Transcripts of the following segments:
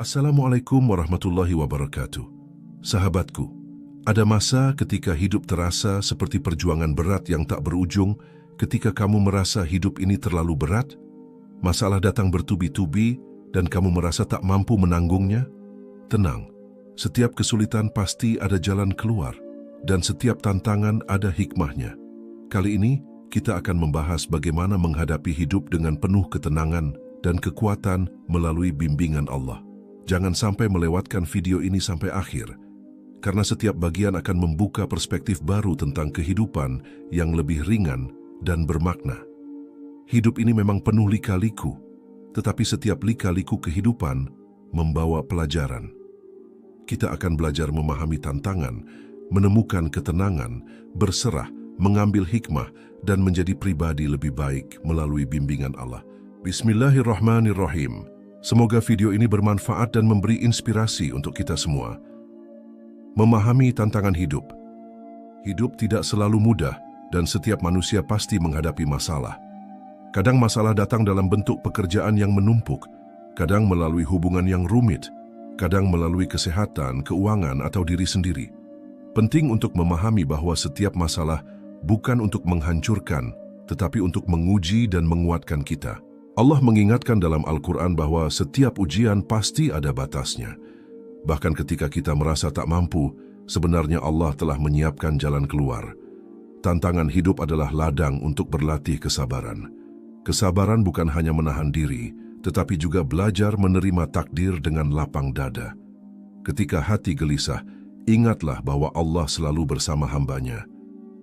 Assalamualaikum warahmatullahi wabarakatuh. Sahabatku, ada masa ketika hidup terasa seperti perjuangan berat yang tak berujung, ketika kamu merasa hidup ini terlalu berat, masalah datang bertubi-tubi, dan kamu merasa tak mampu menanggungnya? Tenang, setiap kesulitan pasti ada jalan keluar, dan setiap tantangan ada hikmahnya. Kali ini, kita akan membahas bagaimana menghadapi hidup dengan penuh ketenangan dan kekuatan melalui bimbingan Allah. Jangan sampai melewatkan video ini sampai akhir, karena setiap bagian akan membuka perspektif baru tentang kehidupan yang lebih ringan dan bermakna. Hidup ini memang penuh lika-liku, tetapi setiap lika-liku kehidupan membawa pelajaran. Kita akan belajar memahami tantangan, menemukan ketenangan, berserah, mengambil hikmah, dan menjadi pribadi lebih baik melalui bimbingan Allah. Bismillahirrahmanirrahim. Semoga video ini bermanfaat dan memberi inspirasi untuk kita semua. Memahami tantangan hidup. Hidup tidak selalu mudah dan setiap manusia pasti menghadapi masalah. Kadang masalah datang dalam bentuk pekerjaan yang menumpuk, kadang melalui hubungan yang rumit, kadang melalui kesehatan, keuangan, atau diri sendiri. Penting untuk memahami bahwa setiap masalah bukan untuk menghancurkan, tetapi untuk menguji dan menguatkan kita. Allah mengingatkan dalam Al-Quran bahwa setiap ujian pasti ada batasnya. Bahkan ketika kita merasa tak mampu, sebenarnya Allah telah menyiapkan jalan keluar. Tantangan hidup adalah ladang untuk berlatih kesabaran. Kesabaran bukan hanya menahan diri, tetapi juga belajar menerima takdir dengan lapang dada. Ketika hati gelisah, ingatlah bahwa Allah selalu bersama hambanya.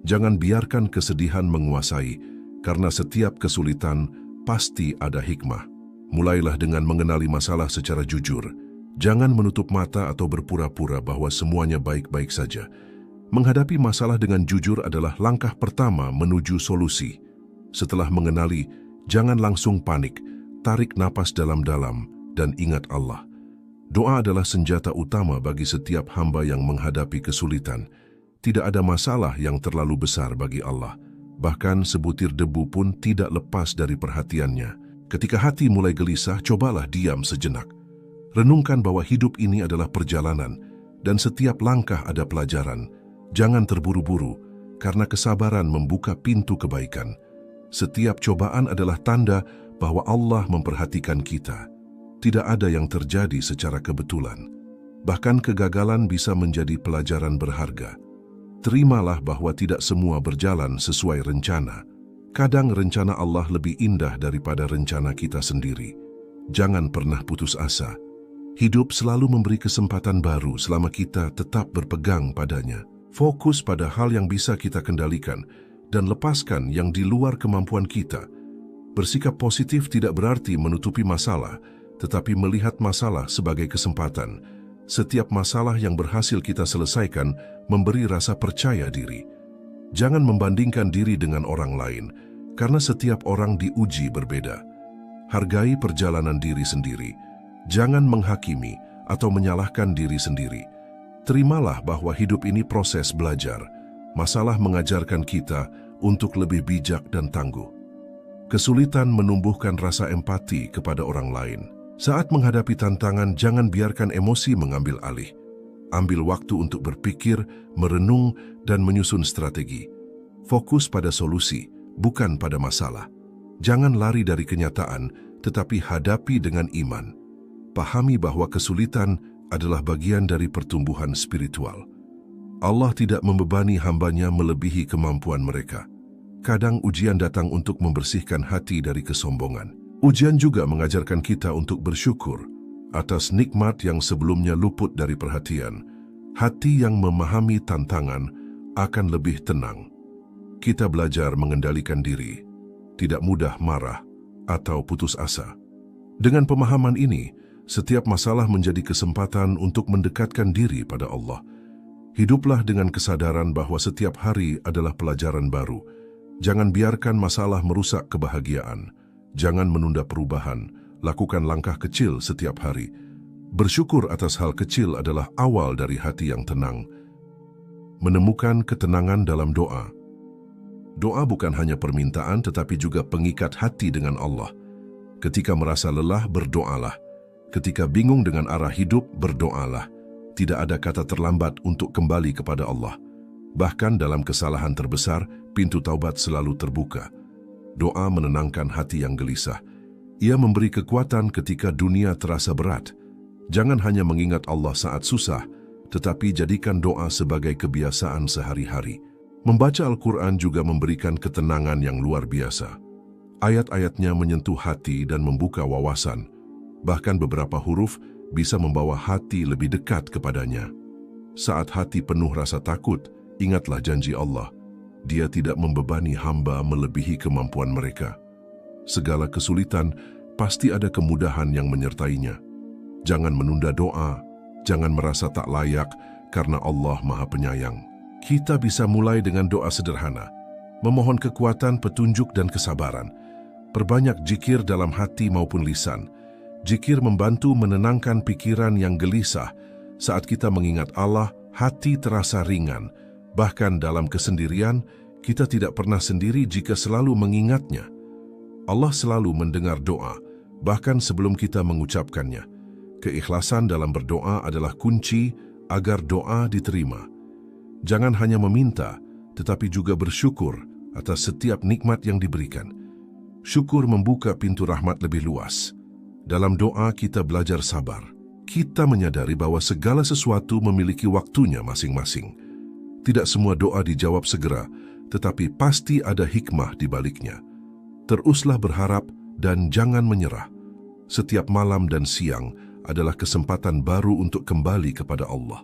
Jangan biarkan kesedihan menguasai, karena setiap kesulitan pasti ada hikmah. Mulailah dengan mengenali masalah secara jujur. Jangan menutup mata atau berpura-pura bahwa semuanya baik-baik saja. Menghadapi masalah dengan jujur adalah langkah pertama menuju solusi. Setelah mengenali, jangan langsung panik. Tarik napas dalam-dalam dan ingat Allah. Doa adalah senjata utama bagi setiap hamba yang menghadapi kesulitan. Tidak ada masalah yang terlalu besar bagi Allah. Bahkan sebutir debu pun tidak lepas dari perhatiannya. Ketika hati mulai gelisah, cobalah diam sejenak. Renungkan bahwa hidup ini adalah perjalanan, dan setiap langkah ada pelajaran. Jangan terburu-buru, karena kesabaran membuka pintu kebaikan. Setiap cobaan adalah tanda bahwa Allah memperhatikan kita. Tidak ada yang terjadi secara kebetulan. Bahkan kegagalan bisa menjadi pelajaran berharga. Terimalah bahwa tidak semua berjalan sesuai rencana. Kadang rencana Allah lebih indah daripada rencana kita sendiri. Jangan pernah putus asa. Hidup selalu memberi kesempatan baru selama kita tetap berpegang padanya. Fokus pada hal yang bisa kita kendalikan dan lepaskan yang di luar kemampuan kita. Bersikap positif tidak berarti menutupi masalah, tetapi melihat masalah sebagai kesempatan. Setiap masalah yang berhasil kita selesaikan memberi rasa percaya diri. Jangan membandingkan diri dengan orang lain, karena setiap orang diuji berbeda. Hargai perjalanan diri sendiri. Jangan menghakimi atau menyalahkan diri sendiri. Terimalah bahwa hidup ini proses belajar. Masalah mengajarkan kita untuk lebih bijak dan tangguh. Kesulitan menumbuhkan rasa empati kepada orang lain. Saat menghadapi tantangan, jangan biarkan emosi mengambil alih. Ambil waktu untuk berpikir, merenung, dan menyusun strategi. Fokus pada solusi, bukan pada masalah. Jangan lari dari kenyataan, tetapi hadapi dengan iman. Pahami bahwa kesulitan adalah bagian dari pertumbuhan spiritual. Allah tidak membebani hambanya melebihi kemampuan mereka. Kadang ujian datang untuk membersihkan hati dari kesombongan. Ujian juga mengajarkan kita untuk bersyukur atas nikmat yang sebelumnya luput dari perhatian. Hati yang memahami tantangan akan lebih tenang. Kita belajar mengendalikan diri, tidak mudah marah atau putus asa. Dengan pemahaman ini, setiap masalah menjadi kesempatan untuk mendekatkan diri pada Allah. Hiduplah dengan kesadaran bahwa setiap hari adalah pelajaran baru. Jangan biarkan masalah merusak kebahagiaan. Jangan menunda perubahan, lakukan langkah kecil setiap hari. Bersyukur atas hal kecil adalah awal dari hati yang tenang. Menemukan ketenangan dalam doa. Doa bukan hanya permintaan tetapi juga pengikat hati dengan Allah. Ketika merasa lelah, berdoalah. Ketika bingung dengan arah hidup, berdoalah. Tidak ada kata terlambat untuk kembali kepada Allah. Bahkan dalam kesalahan terbesar, pintu taubat selalu terbuka. Doa menenangkan hati yang gelisah. Ia memberi kekuatan ketika dunia terasa berat. Jangan hanya mengingat Allah saat susah, tetapi jadikan doa sebagai kebiasaan sehari-hari. Membaca Al-Quran juga memberikan ketenangan yang luar biasa. Ayat-ayatnya menyentuh hati dan membuka wawasan. Bahkan beberapa huruf bisa membawa hati lebih dekat kepadanya. Saat hati penuh rasa takut, ingatlah janji Allah. Dia tidak membebani hamba melebihi kemampuan mereka. Segala kesulitan, pasti ada kemudahan yang menyertainya. Jangan menunda doa, jangan merasa tak layak, karena Allah Maha Penyayang. Kita bisa mulai dengan doa sederhana, memohon kekuatan, petunjuk, dan kesabaran. Perbanyak zikir dalam hati maupun lisan. Zikir membantu menenangkan pikiran yang gelisah. Saat kita mengingat Allah, hati terasa ringan. Bahkan dalam kesendirian, kita tidak pernah sendiri jika selalu mengingatnya. Allah selalu mendengar doa, bahkan sebelum kita mengucapkannya. Keikhlasan dalam berdoa adalah kunci agar doa diterima. Jangan hanya meminta, tetapi juga bersyukur atas setiap nikmat yang diberikan. Syukur membuka pintu rahmat lebih luas. Dalam doa kita belajar sabar. Kita menyadari bahwa segala sesuatu memiliki waktunya masing-masing. Tidak semua doa dijawab segera, tetapi pasti ada hikmah di baliknya. Teruslah berharap dan jangan menyerah. Setiap malam dan siang adalah kesempatan baru untuk kembali kepada Allah.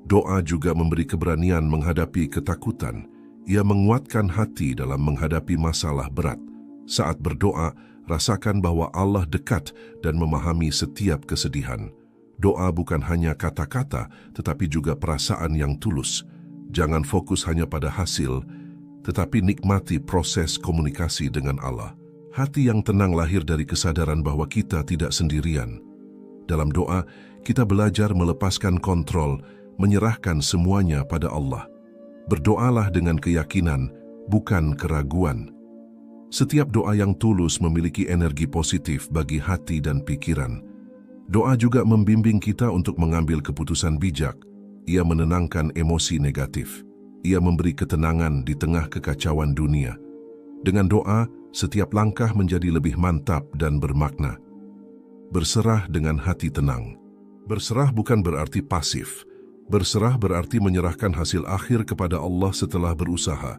Doa juga memberi keberanian menghadapi ketakutan. Ia menguatkan hati dalam menghadapi masalah berat. Saat berdoa, rasakan bahwa Allah dekat dan memahami setiap kesedihan. Doa bukan hanya kata-kata, tetapi juga perasaan yang tulus. Jangan fokus hanya pada hasil, tetapi nikmati proses komunikasi dengan Allah. Hati yang tenang lahir dari kesadaran bahwa kita tidak sendirian. Dalam doa, kita belajar melepaskan kontrol, menyerahkan semuanya pada Allah. Berdoalah dengan keyakinan, bukan keraguan. Setiap doa yang tulus memiliki energi positif bagi hati dan pikiran. Doa juga membimbing kita untuk mengambil keputusan bijak. Ia menenangkan emosi negatif. Ia memberi ketenangan di tengah kekacauan dunia. Dengan doa, setiap langkah menjadi lebih mantap dan bermakna. Berserah dengan hati tenang. Berserah bukan berarti pasif. Berserah berarti menyerahkan hasil akhir kepada Allah setelah berusaha.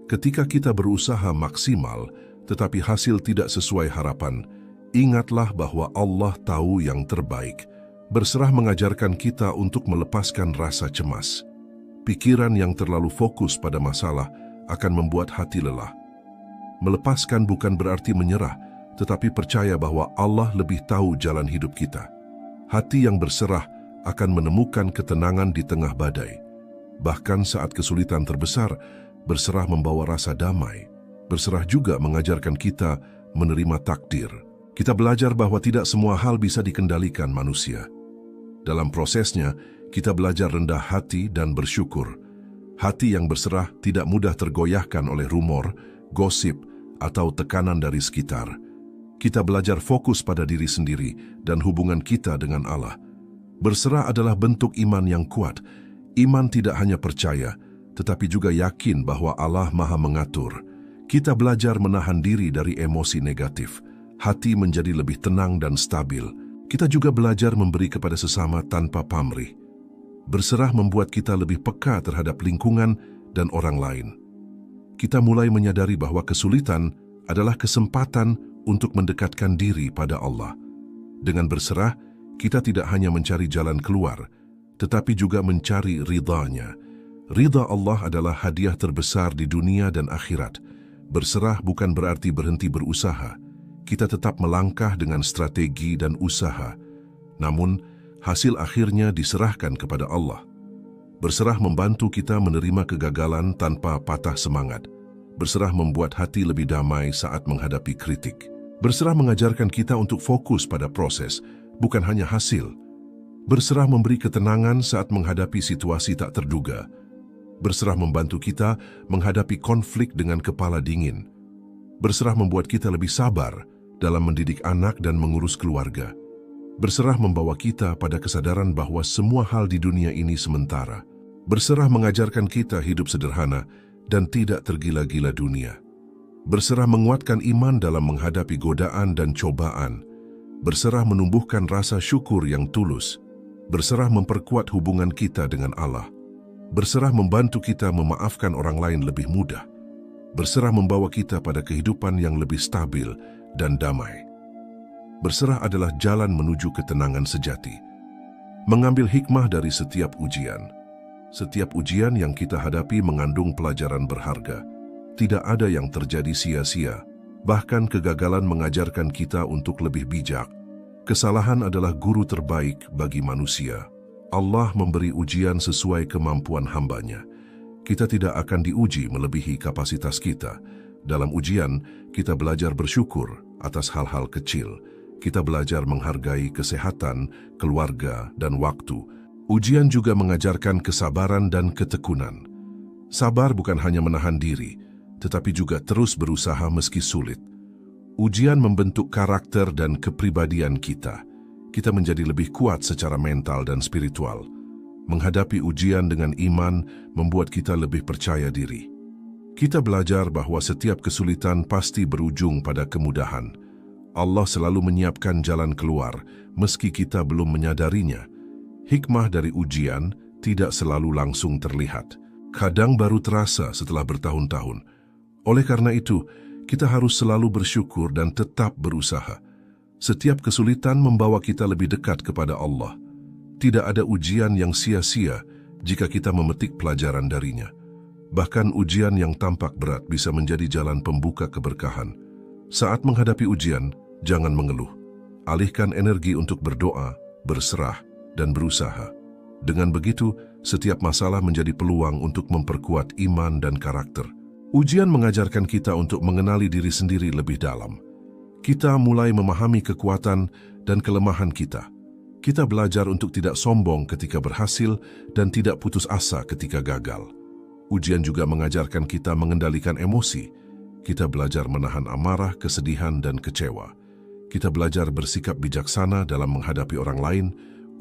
Ketika kita berusaha maksimal, tetapi hasil tidak sesuai harapan, ingatlah bahwa Allah tahu yang terbaik. Berserah mengajarkan kita untuk melepaskan rasa cemas. Pikiran yang terlalu fokus pada masalah akan membuat hati lelah. Melepaskan bukan berarti menyerah, tetapi percaya bahwa Allah lebih tahu jalan hidup kita. Hati yang berserah akan menemukan ketenangan di tengah badai. Bahkan saat kesulitan terbesar, berserah membawa rasa damai. Berserah juga mengajarkan kita menerima takdir. Kita belajar bahwa tidak semua hal bisa dikendalikan manusia. Dalam prosesnya, kita belajar rendah hati dan bersyukur. Hati yang berserah tidak mudah tergoyahkan oleh rumor, gosip, atau tekanan dari sekitar. Kita belajar fokus pada diri sendiri dan hubungan kita dengan Allah. Berserah adalah bentuk iman yang kuat. Iman tidak hanya percaya, tetapi juga yakin bahwa Allah Maha Mengatur. Kita belajar menahan diri dari emosi negatif. Hati menjadi lebih tenang dan stabil. Kita juga belajar memberi kepada sesama tanpa pamrih. Berserah membuat kita lebih peka terhadap lingkungan dan orang lain. Kita mulai menyadari bahwa kesulitan adalah kesempatan untuk mendekatkan diri pada Allah. Dengan berserah, kita tidak hanya mencari jalan keluar, tetapi juga mencari ridha-Nya. Ridha Allah adalah hadiah terbesar di dunia dan akhirat. Berserah bukan berarti berhenti berusaha. Kita tetap melangkah dengan strategi dan usaha. Namun, hasil akhirnya diserahkan kepada Allah. Berserah membantu kita menerima kegagalan tanpa patah semangat. Berserah membuat hati lebih damai saat menghadapi kritik. Berserah mengajarkan kita untuk fokus pada proses, bukan hanya hasil. Berserah memberi ketenangan saat menghadapi situasi tak terduga. Berserah membantu kita menghadapi konflik dengan kepala dingin. Berserah membuat kita lebih sabar dalam mendidik anak dan mengurus keluarga. Berserah membawa kita pada kesadaran bahwa semua hal di dunia ini sementara. Berserah mengajarkan kita hidup sederhana dan tidak tergila-gila dunia. Berserah menguatkan iman dalam menghadapi godaan dan cobaan. Berserah menumbuhkan rasa syukur yang tulus. Berserah memperkuat hubungan kita dengan Allah. Berserah membantu kita memaafkan orang lain lebih mudah. Berserah membawa kita pada kehidupan yang lebih stabil dan damai. Berserah adalah jalan menuju ketenangan sejati. Mengambil hikmah dari setiap ujian. Setiap ujian yang kita hadapi mengandung pelajaran berharga. Tidak ada yang terjadi sia-sia. Bahkan kegagalan mengajarkan kita untuk lebih bijak. Kesalahan adalah guru terbaik bagi manusia. Allah memberi ujian sesuai kemampuan hambanya. Kita tidak akan diuji melebihi kapasitas kita. Dalam ujian, kita belajar bersyukur atas hal-hal kecil. Kita belajar menghargai kesehatan, keluarga, dan waktu. Ujian juga mengajarkan kesabaran dan ketekunan. Sabar bukan hanya menahan diri, tetapi juga terus berusaha meski sulit. Ujian membentuk karakter dan kepribadian kita. Kita menjadi lebih kuat secara mental dan spiritual. Menghadapi ujian dengan iman membuat kita lebih percaya diri. Kita belajar bahwa setiap kesulitan pasti berujung pada kemudahan. Allah selalu menyiapkan jalan keluar, meski kita belum menyadarinya. Hikmah dari ujian tidak selalu langsung terlihat. Kadang baru terasa setelah bertahun-tahun. Oleh karena itu, kita harus selalu bersyukur dan tetap berusaha. Setiap kesulitan membawa kita lebih dekat kepada Allah. Tidak ada ujian yang sia-sia jika kita memetik pelajaran darinya. Bahkan ujian yang tampak berat bisa menjadi jalan pembuka keberkahan. Saat menghadapi ujian, jangan mengeluh. Alihkan energi untuk berdoa, berserah, dan berusaha. Dengan begitu, setiap masalah menjadi peluang untuk memperkuat iman dan karakter. Ujian mengajarkan kita untuk mengenali diri sendiri lebih dalam. Kita mulai memahami kekuatan dan kelemahan kita. Kita belajar untuk tidak sombong ketika berhasil dan tidak putus asa ketika gagal. Ujian juga mengajarkan kita mengendalikan emosi. Kita belajar menahan amarah, kesedihan, dan kecewa. Kita belajar bersikap bijaksana dalam menghadapi orang lain.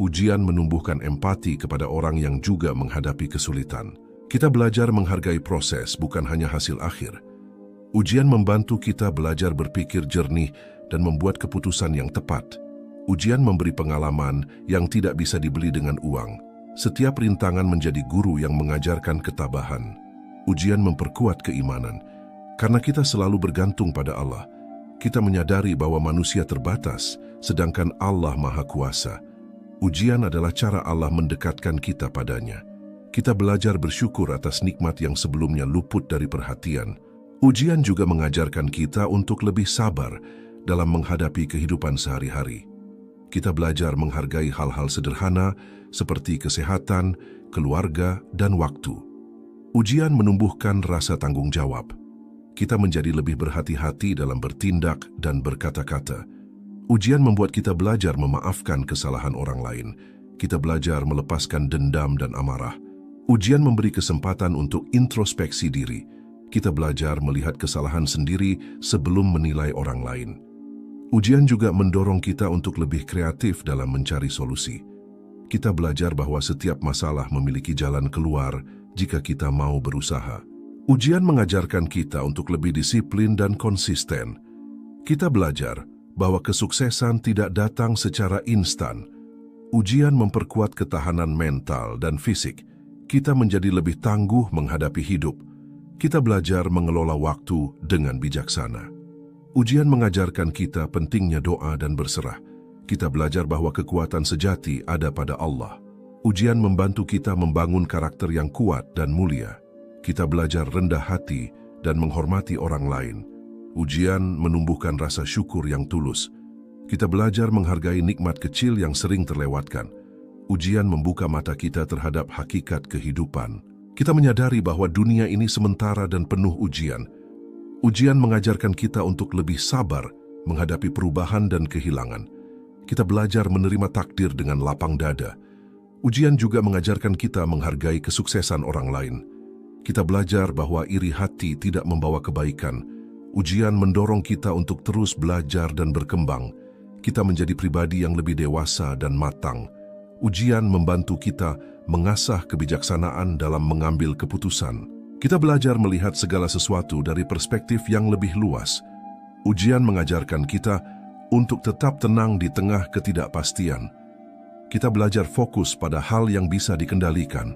Ujian menumbuhkan empati kepada orang yang juga menghadapi kesulitan. Kita belajar menghargai proses, bukan hanya hasil akhir. Ujian membantu kita belajar berpikir jernih dan membuat keputusan yang tepat. Ujian memberi pengalaman yang tidak bisa dibeli dengan uang. Setiap rintangan menjadi guru yang mengajarkan ketabahan. Ujian memperkuat keimanan. Karena kita selalu bergantung pada Allah, kita menyadari bahwa manusia terbatas, sedangkan Allah Maha Kuasa. Ujian adalah cara Allah mendekatkan kita padanya. Kita belajar bersyukur atas nikmat yang sebelumnya luput dari perhatian. Ujian juga mengajarkan kita untuk lebih sabar dalam menghadapi kehidupan sehari-hari. Kita belajar menghargai hal-hal sederhana seperti kesehatan, keluarga, dan waktu. Ujian menumbuhkan rasa tanggung jawab. Kita menjadi lebih berhati-hati dalam bertindak dan berkata-kata. Ujian membuat kita belajar memaafkan kesalahan orang lain. Kita belajar melepaskan dendam dan amarah. Ujian memberi kesempatan untuk introspeksi diri. Kita belajar melihat kesalahan sendiri sebelum menilai orang lain. Ujian juga mendorong kita untuk lebih kreatif dalam mencari solusi. Kita belajar bahwa setiap masalah memiliki jalan keluar jika kita mau berusaha. Ujian mengajarkan kita untuk lebih disiplin dan konsisten. Kita belajar bahwa kesuksesan tidak datang secara instan. Ujian memperkuat ketahanan mental dan fisik. Kita menjadi lebih tangguh menghadapi hidup. Kita belajar mengelola waktu dengan bijaksana. Ujian mengajarkan kita pentingnya doa dan berserah. Kita belajar bahwa kekuatan sejati ada pada Allah. Ujian membantu kita membangun karakter yang kuat dan mulia. Kita belajar rendah hati dan menghormati orang lain. Ujian menumbuhkan rasa syukur yang tulus. Kita belajar menghargai nikmat kecil yang sering terlewatkan. Ujian membuka mata kita terhadap hakikat kehidupan. Kita menyadari bahwa dunia ini sementara dan penuh ujian. Ujian mengajarkan kita untuk lebih sabar menghadapi perubahan dan kehilangan. Kita belajar menerima takdir dengan lapang dada. Ujian juga mengajarkan kita menghargai kesuksesan orang lain. Kita belajar bahwa iri hati tidak membawa kebaikan. Ujian mendorong kita untuk terus belajar dan berkembang. kita menjadi pribadi yang lebih dewasa dan matang. Ujian membantu kita mengasah kebijaksanaan dalam mengambil keputusan. Kita belajar melihat segala sesuatu dari perspektif yang lebih luas. Ujian mengajarkan kita untuk tetap tenang di tengah ketidakpastian. Kita belajar fokus pada hal yang bisa dikendalikan.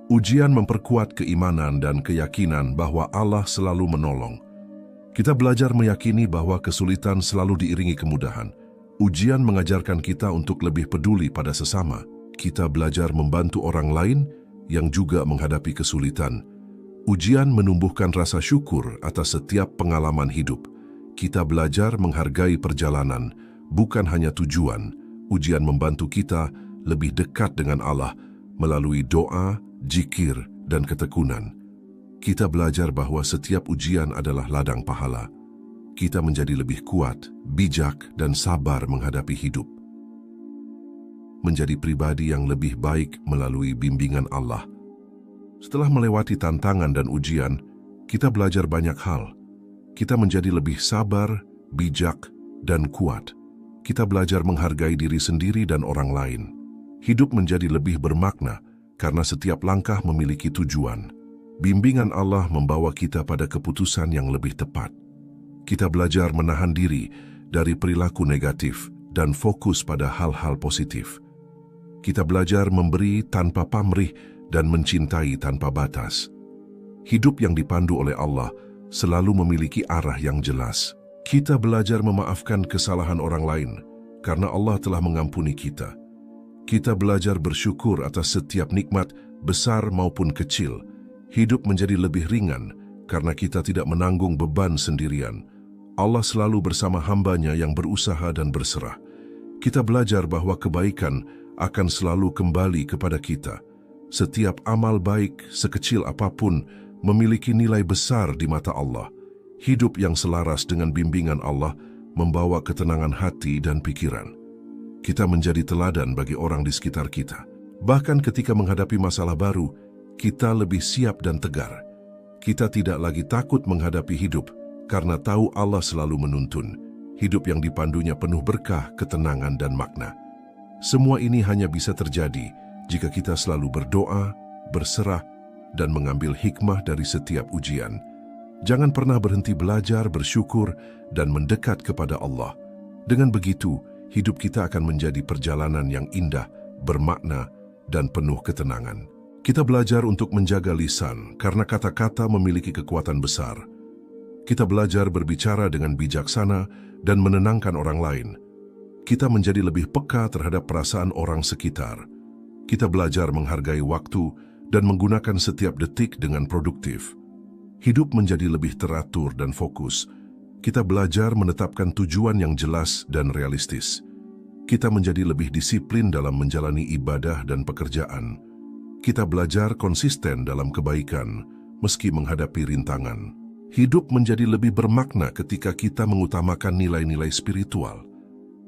Ujian memperkuat keimanan dan keyakinan bahwa Allah selalu menolong. Kita belajar meyakini bahwa kesulitan selalu diiringi kemudahan. Ujian mengajarkan kita untuk lebih peduli pada sesama. Kita belajar membantu orang lain yang juga menghadapi kesulitan. Ujian menumbuhkan rasa syukur atas setiap pengalaman hidup. Kita belajar menghargai perjalanan, bukan hanya tujuan. Ujian membantu kita lebih dekat dengan Allah melalui doa, zikir, dan ketekunan. Kita belajar bahwa setiap ujian adalah ladang pahala. Kita menjadi lebih kuat, bijak, dan sabar menghadapi hidup. Menjadi pribadi yang lebih baik melalui bimbingan Allah. Setelah melewati tantangan dan ujian, kita belajar banyak hal. Kita menjadi lebih sabar, bijak, dan kuat. Kita belajar menghargai diri sendiri dan orang lain. Hidup menjadi lebih bermakna karena setiap langkah memiliki tujuan. Bimbingan Allah membawa kita pada keputusan yang lebih tepat. Kita belajar menahan diri dari perilaku negatif dan fokus pada hal-hal positif. Kita belajar memberi tanpa pamrih dan mencintai tanpa batas. Hidup yang dipandu oleh Allah selalu memiliki arah yang jelas. Kita belajar memaafkan kesalahan orang lain karena Allah telah mengampuni kita. Kita belajar bersyukur atas setiap nikmat, besar maupun kecil. Hidup menjadi lebih ringan karena kita tidak menanggung beban sendirian. Allah selalu bersama hamba-Nya yang berusaha dan berserah. Kita belajar bahwa kebaikan akan selalu kembali kepada kita. Setiap amal baik, sekecil apapun, memiliki nilai besar di mata Allah. Hidup yang selaras dengan bimbingan Allah membawa ketenangan hati dan pikiran. Kita menjadi teladan bagi orang di sekitar kita. Bahkan ketika menghadapi masalah baru, kita lebih siap dan tegar. Kita tidak lagi takut menghadapi hidup, karena tahu Allah selalu menuntun. Hidup yang dipandunya penuh berkah, ketenangan, dan makna. Semua ini hanya bisa terjadi jika kita selalu berdoa, berserah, dan mengambil hikmah dari setiap ujian. Jangan pernah berhenti belajar, bersyukur, dan mendekat kepada Allah. Dengan begitu, hidup kita akan menjadi perjalanan yang indah, bermakna, dan penuh ketenangan. Kita belajar untuk menjaga lisan karena kata-kata memiliki kekuatan besar. Kita belajar berbicara dengan bijaksana dan menenangkan orang lain. Kita menjadi lebih peka terhadap perasaan orang sekitar. Kita belajar menghargai waktu dan menggunakan setiap detik dengan produktif. Hidup menjadi lebih teratur dan fokus. Kita belajar menetapkan tujuan yang jelas dan realistis. Kita menjadi lebih disiplin dalam menjalani ibadah dan pekerjaan. Kita belajar konsisten dalam kebaikan, meski menghadapi rintangan. Hidup menjadi lebih bermakna ketika kita mengutamakan nilai-nilai spiritual.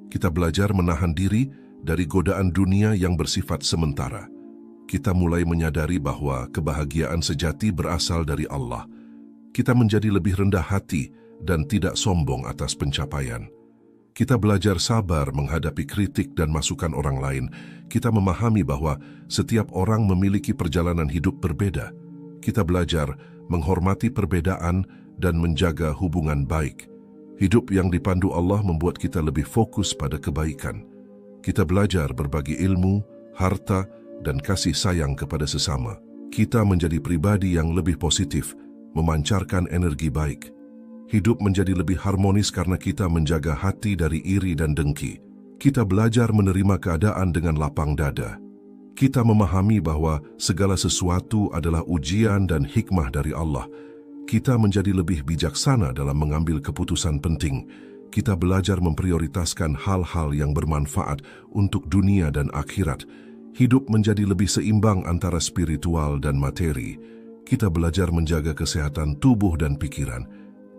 Kita belajar menahan diri dari godaan dunia yang bersifat sementara. Kita mulai menyadari bahwa kebahagiaan sejati berasal dari Allah. Kita menjadi lebih rendah hati dan tidak sombong atas pencapaian. Kita belajar sabar menghadapi kritik dan masukan orang lain. Kita memahami bahwa setiap orang memiliki perjalanan hidup berbeda. Kita belajar menghormati perbedaan dan menjaga hubungan baik. Hidup yang dipandu Allah membuat kita lebih fokus pada kebaikan. Kita belajar berbagi ilmu, harta, dan kasih sayang kepada sesama. Kita menjadi pribadi yang lebih positif, memancarkan energi baik. Hidup menjadi lebih harmonis karena kita menjaga hati dari iri dan dengki. Kita belajar menerima keadaan dengan lapang dada. Kita memahami bahwa segala sesuatu adalah ujian dan hikmah dari Allah. Kita menjadi lebih bijaksana dalam mengambil keputusan penting. Kita belajar memprioritaskan hal-hal yang bermanfaat untuk dunia dan akhirat. Hidup menjadi lebih seimbang antara spiritual dan materi. Kita belajar menjaga kesehatan tubuh dan pikiran.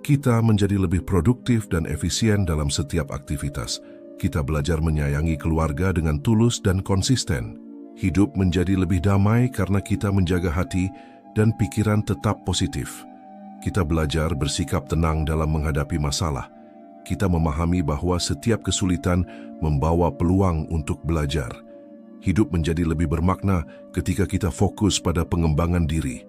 Kita menjadi lebih produktif dan efisien dalam setiap aktivitas. Kita belajar menyayangi keluarga dengan tulus dan konsisten. Hidup menjadi lebih damai karena kita menjaga hati dan pikiran tetap positif. Kita belajar bersikap tenang dalam menghadapi masalah. kita memahami bahwa setiap kesulitan membawa peluang untuk belajar. Hidup menjadi lebih bermakna ketika kita fokus pada pengembangan diri.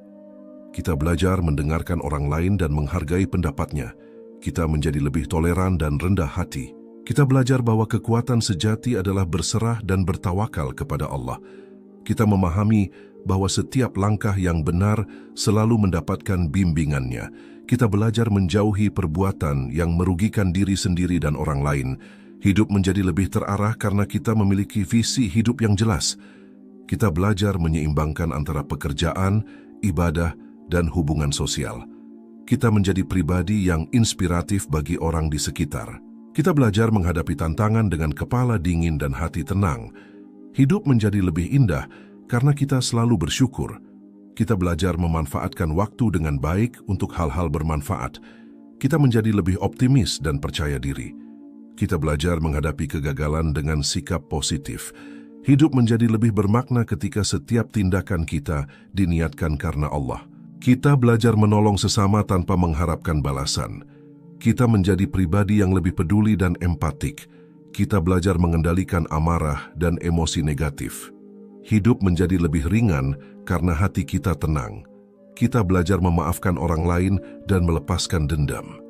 Kita belajar mendengarkan orang lain dan menghargai pendapatnya. Kita menjadi lebih toleran dan rendah hati. Kita belajar bahwa kekuatan sejati adalah berserah dan bertawakal kepada Allah. Kita memahami bahwa setiap langkah yang benar selalu mendapatkan bimbingannya. Kita belajar menjauhi perbuatan yang merugikan diri sendiri dan orang lain. Hidup menjadi lebih terarah karena kita memiliki visi hidup yang jelas. Kita belajar menyeimbangkan antara pekerjaan, ibadah, dan hubungan sosial. Kita menjadi pribadi yang inspiratif bagi orang di sekitar. Kita belajar menghadapi tantangan dengan kepala dingin dan hati tenang. Hidup menjadi lebih indah karena kita selalu bersyukur. Kita belajar memanfaatkan waktu dengan baik untuk hal-hal bermanfaat. Kita menjadi lebih optimis dan percaya diri. Kita belajar menghadapi kegagalan dengan sikap positif. Hidup menjadi lebih bermakna ketika setiap tindakan kita diniatkan karena Allah. Kita belajar menolong sesama tanpa mengharapkan balasan. Kita menjadi pribadi yang lebih peduli dan empatik. Kita belajar mengendalikan amarah dan emosi negatif. Hidup menjadi lebih ringan karena hati kita tenang. Kita belajar memaafkan orang lain dan melepaskan dendam.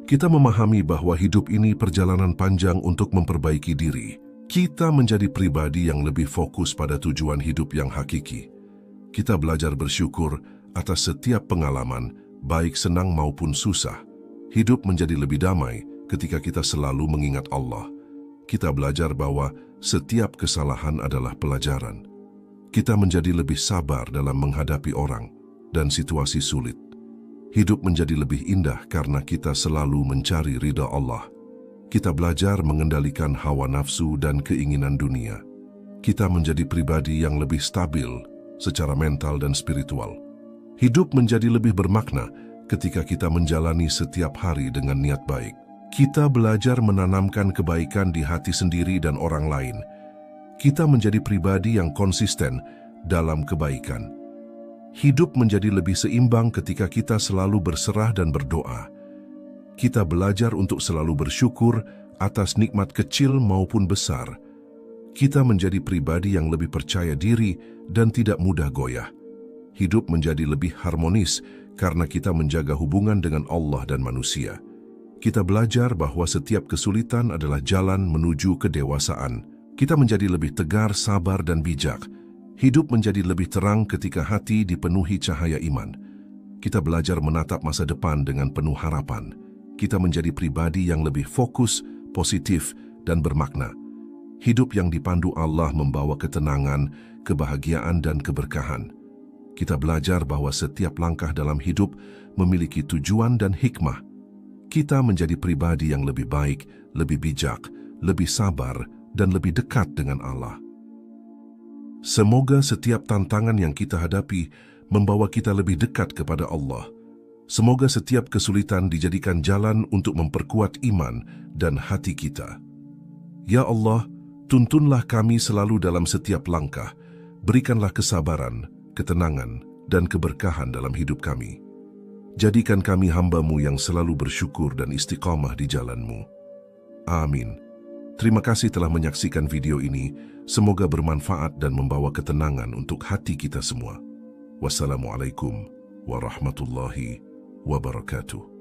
Kita memahami bahwa hidup ini perjalanan panjang untuk memperbaiki diri. Kita menjadi pribadi yang lebih fokus pada tujuan hidup yang hakiki. Kita belajar bersyukur atas setiap pengalaman, baik senang maupun susah. Hidup menjadi lebih damai ketika kita selalu mengingat Allah. Kita belajar bahwa setiap kesalahan adalah pelajaran. Kita menjadi lebih sabar dalam menghadapi orang dan situasi sulit. Hidup menjadi lebih indah karena kita selalu mencari ridha Allah. Kita belajar mengendalikan hawa nafsu dan keinginan dunia. Kita menjadi pribadi yang lebih stabil secara mental dan spiritual. Hidup menjadi lebih bermakna ketika kita menjalani setiap hari dengan niat baik. Kita belajar menanamkan kebaikan di hati sendiri dan orang lain. Kita menjadi pribadi yang konsisten dalam kebaikan. Hidup menjadi lebih seimbang ketika kita selalu berserah dan berdoa. Kita belajar untuk selalu bersyukur atas nikmat kecil maupun besar. Kita menjadi pribadi yang lebih percaya diri dan tidak mudah goyah. Hidup menjadi lebih harmonis karena kita menjaga hubungan dengan Allah dan manusia. Kita belajar bahwa setiap kesulitan adalah jalan menuju kedewasaan. Kita menjadi lebih tegar, sabar, dan bijak. Hidup menjadi lebih terang ketika hati dipenuhi cahaya iman. Kita belajar menatap masa depan dengan penuh harapan. Kita menjadi pribadi yang lebih fokus, positif, dan bermakna. Hidup yang dipandu Allah membawa ketenangan, kebahagiaan, dan keberkahan. Kita belajar bahwa setiap langkah dalam hidup memiliki tujuan dan hikmah. Kita menjadi pribadi yang lebih baik, lebih bijak, lebih sabar, dan lebih dekat dengan Allah. Semoga setiap tantangan yang kita hadapi membawa kita lebih dekat kepada Allah. Semoga setiap kesulitan dijadikan jalan untuk memperkuat iman dan hati kita. Ya Allah, tuntunlah kami selalu dalam setiap langkah. Berikanlah kesabaran, ketenangan, dan keberkahan dalam hidup kami. Jadikan kami hamba-Mu yang selalu bersyukur dan istiqamah di jalan-Mu. Amin. Terima kasih telah menyaksikan video ini. Semoga bermanfaat dan membawa ketenangan untuk hati kita semua. Wassalamualaikum warahmatullahi wabarakatuh.